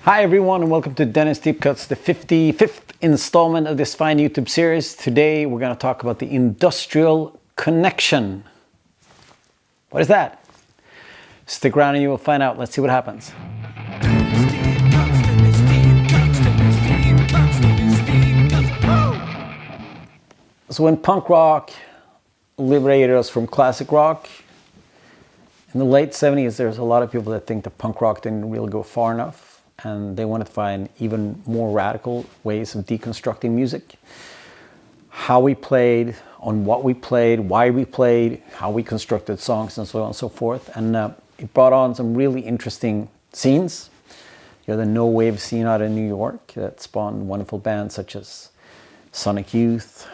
Hi everyone and welcome to Dennis Deep Cuts, the 55th installment of this fine YouTube series. Today we're going to talk about the industrial connection. What is that? Stick around and you will find out. Let's see what happens. So when punk rock liberated us from classic rock, in the late 70s, there's a lot of people that think that punk rock didn't really go far enough. And they wanted to find even more radical ways of deconstructing music. How we played, on what we played, why we played, how we constructed songs, and so on and so forth. And it brought on some really interesting scenes. You have the no wave scene out of New York that spawned wonderful bands such as Sonic Youth,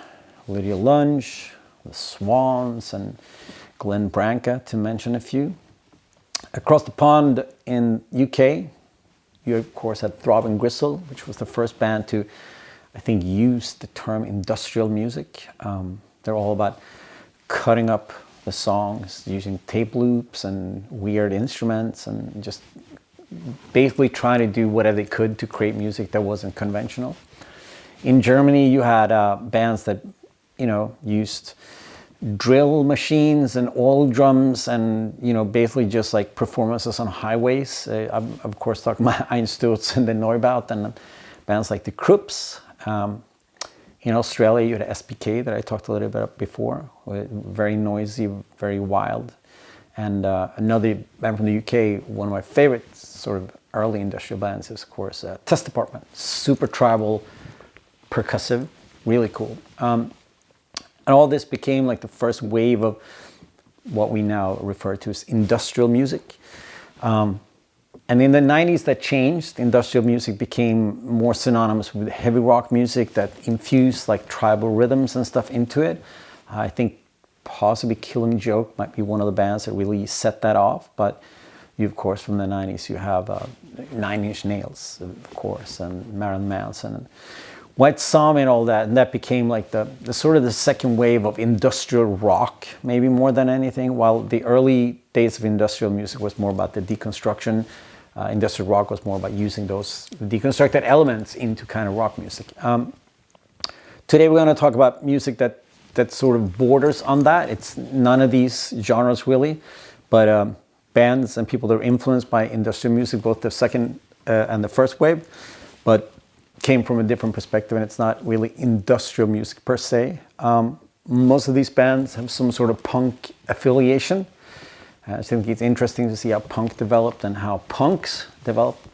Lydia Lunch, the Swans, and Glenn Branca, to mention a few. Across the pond in UK, you of course had Throbbing Gristle, which was the first band to, I think, use the term industrial music. They're all about cutting up the songs using tape loops and weird instruments and just basically trying to do whatever they could to create music that wasn't conventional. In Germany, you had bands that, used drill machines and oil drums and, basically just like performances on highways. I'm, of course, talking about Einsturz and the Neubaut and bands like the Krups. In Australia, you had SPK that I talked a little bit about before. Very noisy, very wild. And another band from the UK, one of my favorite sort of early industrial bands is, of course, Test Department. Super tribal, percussive, really cool. And all this became like the first wave of what we now refer to as industrial music. And in the 90s that changed. Industrial music became more synonymous with heavy rock music that infused like tribal rhythms and stuff into it. I think possibly Killing Joke might be one of the bands that really set that off. But you, of course, from the 90s, you have Nine Inch Nails, of course, and Marilyn Manson, and White Zombie and all that, and that became like the sort of the second wave of industrial rock, maybe more than anything, while the early days of industrial music was more about the deconstruction. Industrial rock was more about using those deconstructed elements into kind of rock music. Today we're going to talk about music that sort of borders on that. It's none of these genres really, but bands and people that are influenced by industrial music, both the second and the first wave, but came from a different perspective, and it's not really industrial music per se. Most of these bands have some sort of punk affiliation. I think it's interesting to see how punk developed and how punks developed.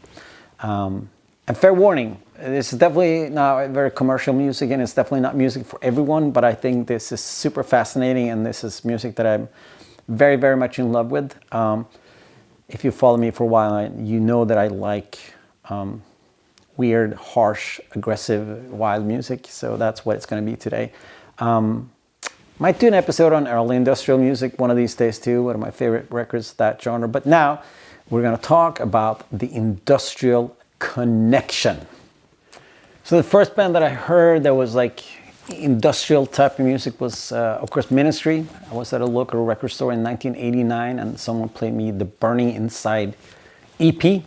And fair warning, this is definitely not very commercial music, and it's definitely not music for everyone, but I think this is super fascinating, and this is music that I'm very, very much in love with. If you follow me for a while, you know that I like weird, harsh, aggressive, wild music. So that's what it's going to be today. Might do an episode on early industrial music one of these days too. One of my favorite records, that genre. But now we're going to talk about the industrial connection. So the first band that I heard that was like industrial type of music was, of course, Ministry. I was at a local record store in 1989 and someone played me the Burning Inside EP.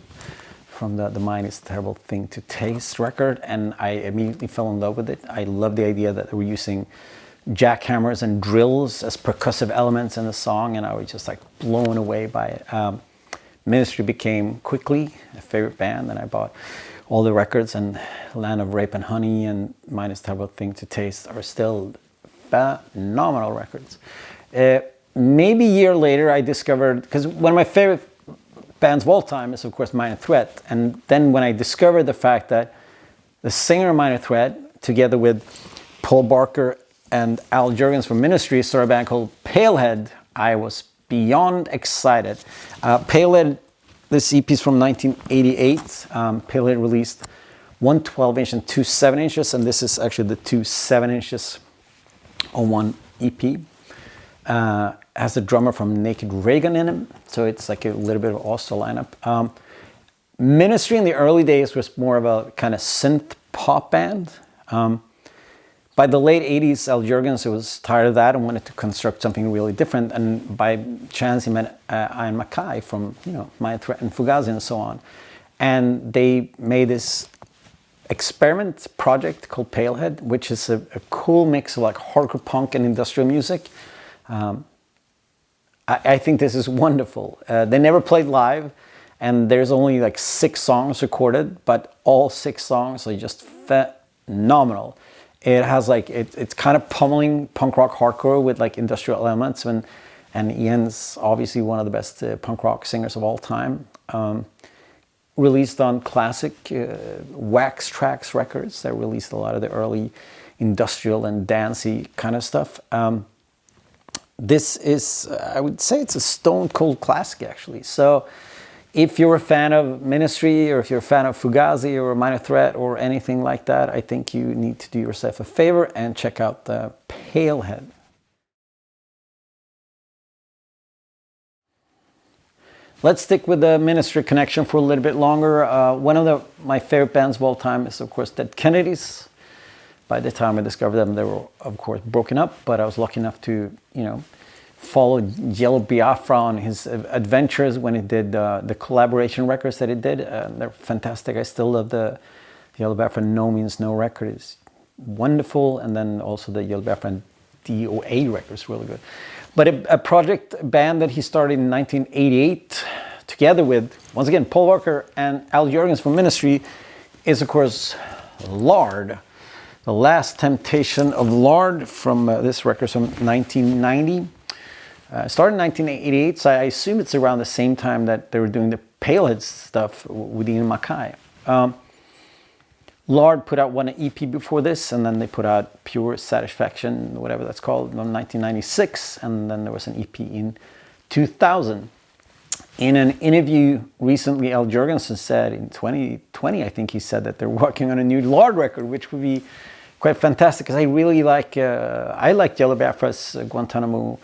From the Mind is a Terrible Thing to Taste record, and I immediately fell in love with it. I love the idea that they were using jackhammers and drills as percussive elements in the song, and I was just like blown away by it. Ministry became quickly a favorite band, and I bought all the records, and Land of Rape and Honey and Mind is a Terrible Thing to Taste are still phenomenal records. Maybe a year later I discovered, because one of my favorite bands of all time is, of course, Minor Threat. And then when I discovered the fact that the singer of Minor Threat, together with Paul Barker and Al Jurgens from Ministry, started a band called Palehead, I was beyond excited. Palehead, this EP is from 1988. Palehead released one 12-inch and two 7-inches, and this is actually the two 7-inches on one EP. Has a drummer from Naked Reagan in him, so it's like a little bit of an awesome lineup. Ministry in the early days was more of a kind of synth pop band. By the late 80s, Al Jurgens was tired of that and wanted to construct something really different, and by chance he met Ian MacKaye from Minor Threat and Fugazi and so on. and they made this experiment project called Palehead, which is a cool mix of like hardcore punk and industrial music. I think this is wonderful. They never played live, and there's only like 6 songs recorded, but all 6 songs are just phenomenal. It has like, it's kind of pummeling punk rock hardcore with like industrial elements, and Ian's obviously one of the best punk rock singers of all time. Released on classic Wax Trax records that released a lot of the early industrial and dancey kind of stuff. This is, I would say it's a stone cold classic actually. So if you're a fan of Ministry, or if you're a fan of Fugazi or Minor Threat or anything like that, I think you need to do yourself a favor and check out the Palehead. Let's stick with the Ministry connection for a little bit longer. One of my favorite bands of all time is, of course, Dead Kennedys. By the time I discovered them, they were, of course, broken up, but I was lucky enough to, follow Yellow Biafra on his adventures when he did the collaboration records that he did. They're fantastic. I still love the Yellow Biafra No Means No record. It's wonderful. And then also the Yellow Biafra DOA record is really good. But a project band that he started in 1988 together with, once again, Paul Walker and Al Jurgens from Ministry is, of course, Lard. The Last Temptation of Lard from this record from 1990. Started in 1988, so I assume it's around the same time that they were doing the Palehead stuff with Ian Mackay. Lard put out one EP before this, and then they put out Pure Satisfaction, whatever that's called, in 1996, and then there was an EP in 2000. In an interview recently, Al Jurgensen said in 2020, I think he said that they're working on a new Lard record, which would be quite fantastic, because I really like, I like Yellow Biafra's Guantanamo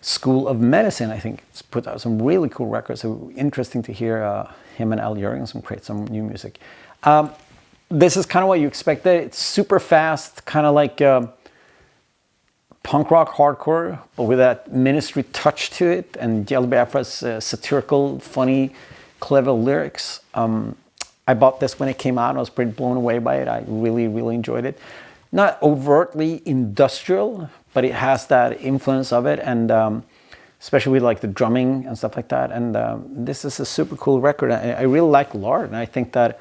School of Medicine. I think it's put out some really cool records, so interesting to hear him and Al Jurgensen create some new music. This is kind of what you expected. It's super fast, kind of like punk rock hardcore, but with that Ministry touch to it, and Yellow Biafra's satirical, funny, clever lyrics. I bought this when it came out, and I was pretty blown away by it. I really, really enjoyed it. Not overtly industrial, but it has that influence of it, and especially with like the drumming and stuff like that. And this is a super cool record. I really like Lard, and I think that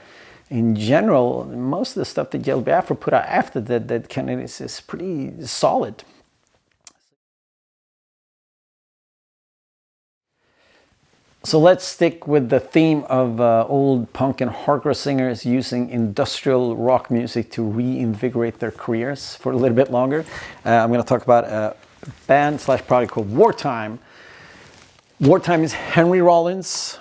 in general, most of the stuff that Yellow Biafra put out after that Kennedys is pretty solid. So let's stick with the theme of old punk and hardcore singers using industrial rock music to reinvigorate their careers for a little bit longer. I'm going to talk about a band / project called Wartime. Wartime is Henry Rollins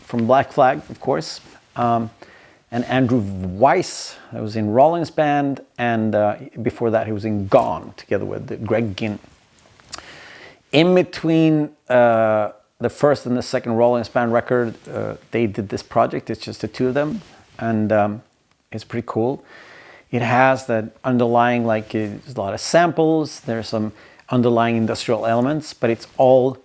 from Black Flag, of course, and Andrew Weiss, that was in Rollins' band, and before that he was in Gone together with Greg Ginn. In between the first and the second Rollins band record, they did this project. It's just the two of them, and it's pretty cool. It has that underlying, like, there's a lot of samples, there's some underlying industrial elements, but it's all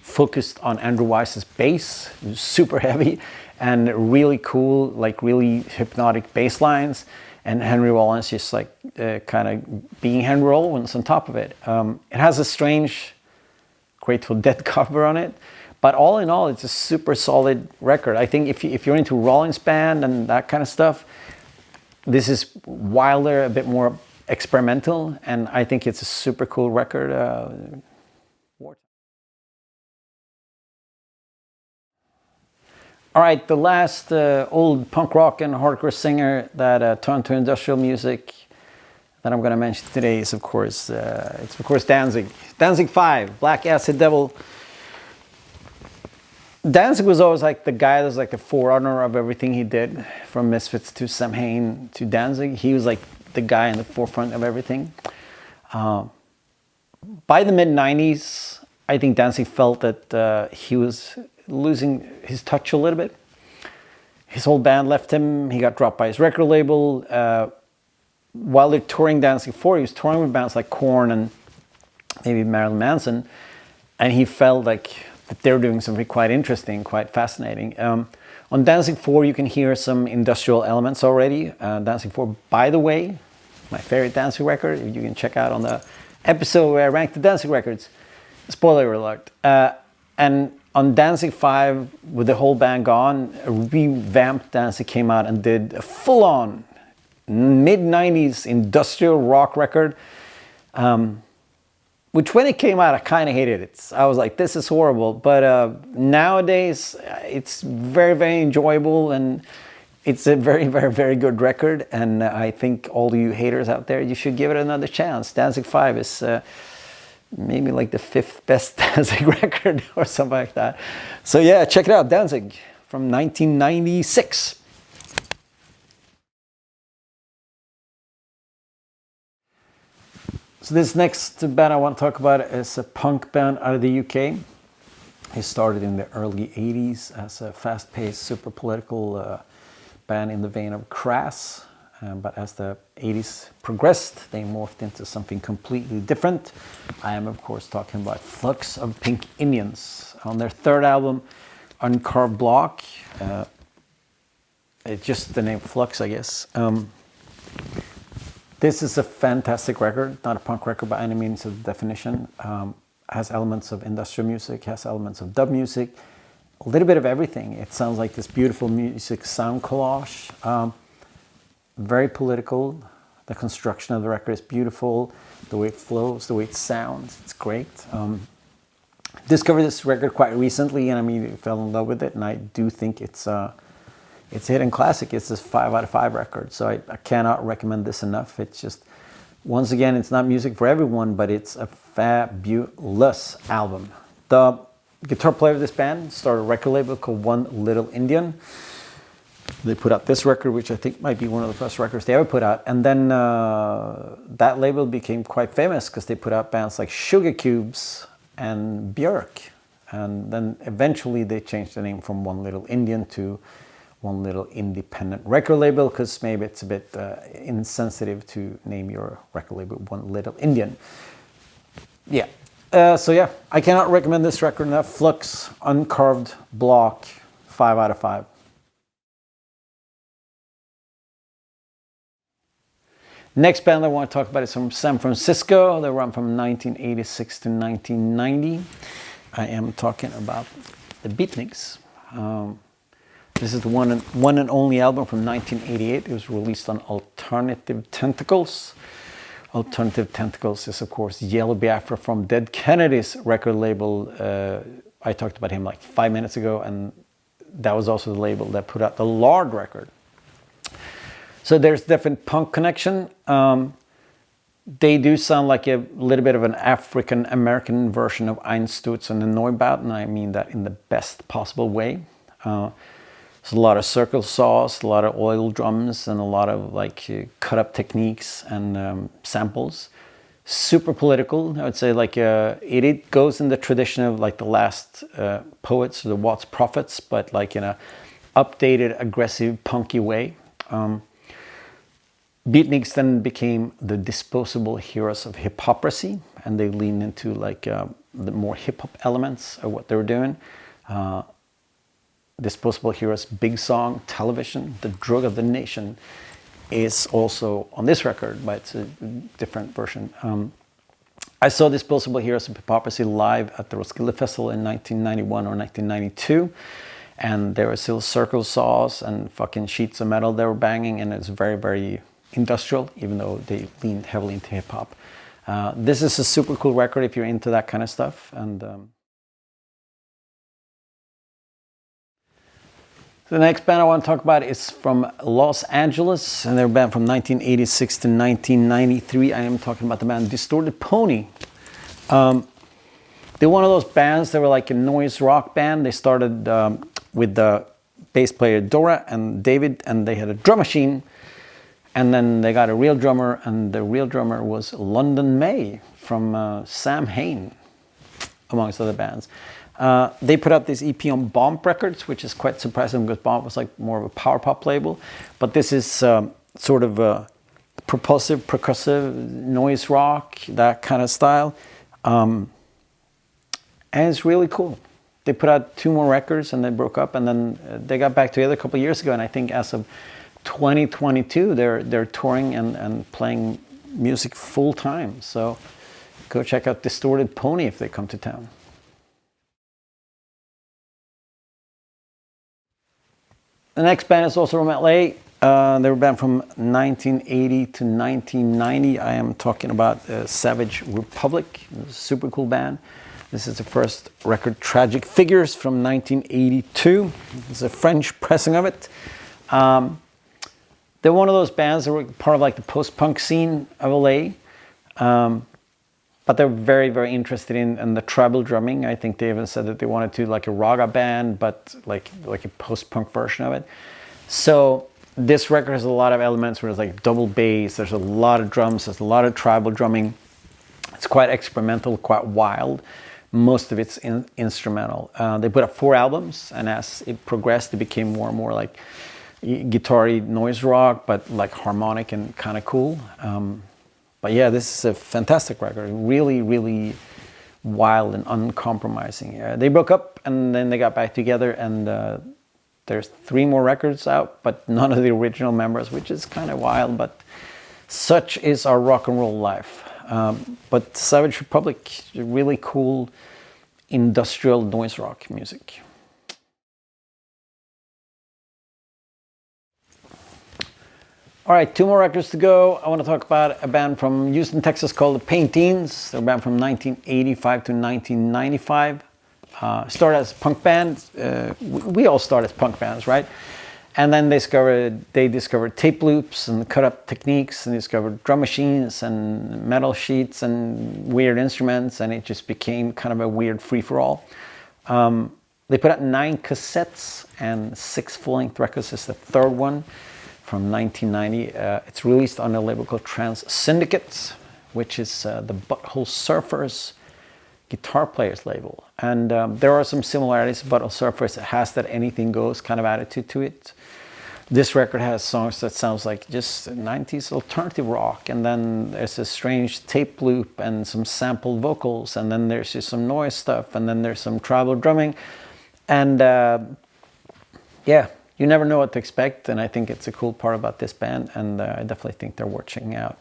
focused on Andrew Weiss's bass, super heavy, and really cool, like really hypnotic bass lines, and Henry Rollins just like kind of being Henry Rollins on top of it. It has a strange Grateful Dead cover on it, but all in all, it's a super solid record. I think if you're into Rollins band and that kind of stuff, this is wilder, a bit more experimental, and I think it's a super cool record. All right, the last old punk rock and hardcore singer that turned to industrial music that I'm going to mention today is, of course, Danzig. Danzig 5, Black Acid Devil. Danzig was always like the guy that was like the forerunner of everything he did, from Misfits to Samhain to Danzig. He was like the guy in the forefront of everything. By the mid-90s, I think Danzig felt that he was losing his touch a little bit. His whole band left him. He got dropped by his record label. While they're touring Danzig 4, he was touring with bands like Korn and maybe Marilyn Manson, and he felt like But they're doing something quite interesting, quite fascinating. On Danzig 4, you can hear some industrial elements already. Danzig 4, by the way, my favorite Danzig record, you can check out on the episode where I ranked the Danzig records. Spoiler alert. And on Danzig 5, with the whole band gone, a revamped Danzig came out and did a full-on mid-90s industrial rock record. Which when it came out, I kind of hated it. I was like, this is horrible. But nowadays, it's very, very enjoyable. And it's a very, very, very good record. And I think all you haters out there, you should give it another chance. Danzig 5 is maybe like the 5th best Danzig record or something like that. So yeah, check it out. Danzig from 1996. So this next band I want to talk about is a punk band out of the UK. He started in the early 80s as a fast-paced, super political band in the vein of Crass. But as the 80s progressed, they morphed into something completely different. I am, of course, talking about Flux of Pink Indians. On their third album, Uncarved Block, it's just the name Flux, I guess. This is a fantastic record, not a punk record by any means of the definition. Has elements of industrial music, has elements of dub music, a little bit of everything. It sounds like this beautiful music sound collage. Very political. The construction of the record is beautiful. The way it flows, the way it sounds, it's great. Discovered this record quite recently and I immediately fell in love with it. And I do think it's a hidden classic. It's this 5 out of 5 record. So I cannot recommend this enough. It's just, once again, it's not music for everyone, but it's a fabulous album. The guitar player of this band started a record label called One Little Indian. They put out this record, which I think might be one of the first records they ever put out. And then that label became quite famous because they put out bands like Sugar Cubes and Björk. And then eventually they changed the name from One Little Indian to One Little Independent Record Label, because maybe it's a bit insensitive to name your record label One Little Indian. Yeah. So yeah, I cannot recommend this record enough. Flux, Uncarved Block, 5 out of 5. Next band I want to talk about is from San Francisco. They run from 1986 to 1990. I am talking about the Beatniks. This is the one and only album from 1988. It was released on Alternative Tentacles. Alternative Tentacles is, of course, Yellow Biafra from Dead Kennedy's record label. I talked about him like 5 minutes ago, and that was also the label that put out the Lard record. So there's definite punk connection. They do sound like a little bit of an African-American version of Einstürzen and Neubauten, and I mean that in the best possible way. There's a lot of circle saws, a lot of oil drums, and a lot of like cut-up techniques and samples. Super political, I would say. Like it goes in the tradition of like the last poets, the Watts Prophets, but like in a updated, aggressive, punky way. Beatniks then became the disposable heroes of hypocrisy, and they leaned into like the more hip-hop elements of what they were doing. Disposable Heroes' big song, Television, the drug of the nation, is also on this record, but it's a different version. I saw Disposable Heroes of Hypocrisy live at the Roskilde Festival in 1991 or 1992, and there were still circle saws and fucking sheets of metal they were banging, and it's very, very industrial, even though they leaned heavily into hip-hop. This is a super cool record if you're into that kind of stuff. And the next band I want to talk about is from Los Angeles, and they're a band from 1986 to 1993. I am talking about the band Distortion Pony. They're one of those bands that were like a noise rock band. They started with the bass player Dora and David, and they had a drum machine. And then they got a real drummer, and the real drummer was London May from Sam Hain, amongst other bands. They put out this EP on Bomb Records, which is quite surprising because Bomb was like more of a power pop label. But this is sort of a propulsive, percussive, noise rock, that kind of style. And it's really cool. they put out 2 more records and they broke up, and then they got back together a couple of years ago. And I think as of 2022, they're touring and playing music full time. So go check out Distortion Pony if they come to town. The next band is also from LA. They were a band from 1980 to 1990. I am talking about Savage Republic. It was a super cool band. This is the first record, Tragic Figures, from 1982. It's a French pressing of it. They're one of those bands that were part of like the post-punk scene of LA. But they're very, very interested in the tribal drumming. I think they even said that they wanted to like a raga band, but like a post-punk version of it. So this record has a lot of elements where it's like double bass, there's a lot of drums, there's a lot of tribal drumming. It's quite experimental, quite wild. Most of it's instrumental. They put up 4 albums, and as it progressed, it became more and more like guitar-y noise rock, but like harmonic and kind of cool. But yeah, this is a fantastic record. Really, really wild and uncompromising. They broke up and then they got back together, and there's 3 more records out, but none of the original members, which is kind of wild, but such is our rock and roll life. But Savage Republic, really cool industrial noise rock music. All right, 2 more records to go. I want to talk about a band from Houston, Texas called the Paintings. They're a band from 1985 to 1995. Started as a punk band. We all start as punk bands, right? And then they discovered tape loops and cut-up techniques, and discovered drum machines and metal sheets and weird instruments, and it just became kind of a weird free-for-all. They put out 9 cassettes and 6 full-length records. This is the 3rd one from 1990. It's released on a label called Trans Syndicate, which is the Butthole Surfers guitar players label. And there are some similarities. Butthole Surfers has that anything goes kind of attitude to it. This record has songs that sounds like just 90s alternative rock, and then there's a strange tape loop and some sampled vocals, and then there's just some noise stuff, and then there's some tribal drumming. And yeah, you never know what to expect, and I think it's a cool part about this band, and I definitely think they're worth checking out.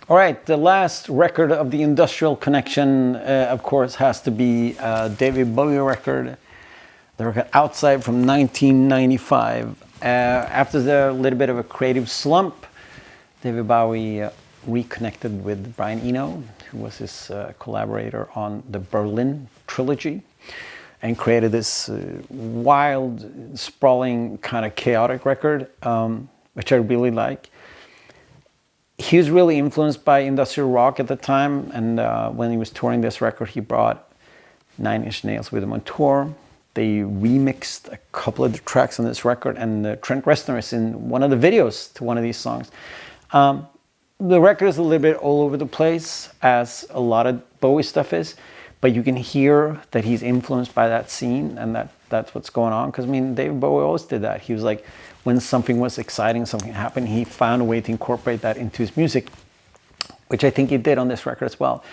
All right, the last record of the Industrial Connection, of course, has to be a David Bowie record. The record Outside from 1995. After the little bit of a creative slump, David Bowie reconnected with Brian Eno, who was his collaborator on the Berlin trilogy, and created this wild, sprawling, kind of chaotic record, which I really like. He was really influenced by industrial rock at the time, and when he was touring this record, he brought 9 Inch Nails with him on tour. They remixed a couple of the tracks on this record, and Trent Reznor is in one of the videos to one of these songs. The record is a little bit all over the place, as a lot of Bowie stuff is, but you can hear that he's influenced by that scene, and that's what's going on. Because I mean, David Bowie always did that. He was like, when something was exciting, something happened, he found a way to incorporate that into his music, which I think he did on this record as well.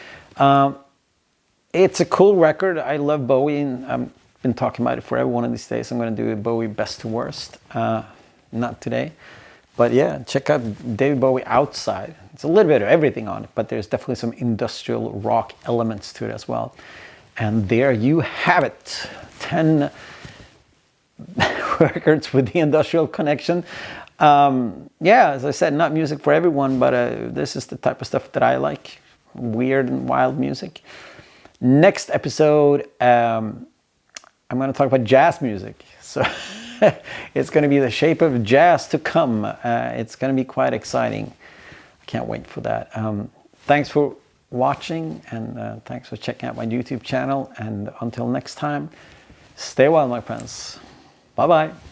It's a cool record. I love Bowie, and I've been talking about it forever. One of these days I'm going to do a Bowie best to worst. Not today. But yeah, check out David Bowie Outside. It's a little bit of everything on it, but there's definitely some industrial rock elements to it as well. And there you have it. 10 records with the Industrial Connection. Yeah, as I said, not music for everyone, but this is the type of stuff that I like. Weird and wild music. Next episode, I'm going to talk about jazz music. So it's going to be the shape of jazz to come. It's going to be quite exciting. I can't wait for that. Thanks for watching, and thanks for checking out my YouTube channel. And until next time, stay well, my friends. Bye-bye.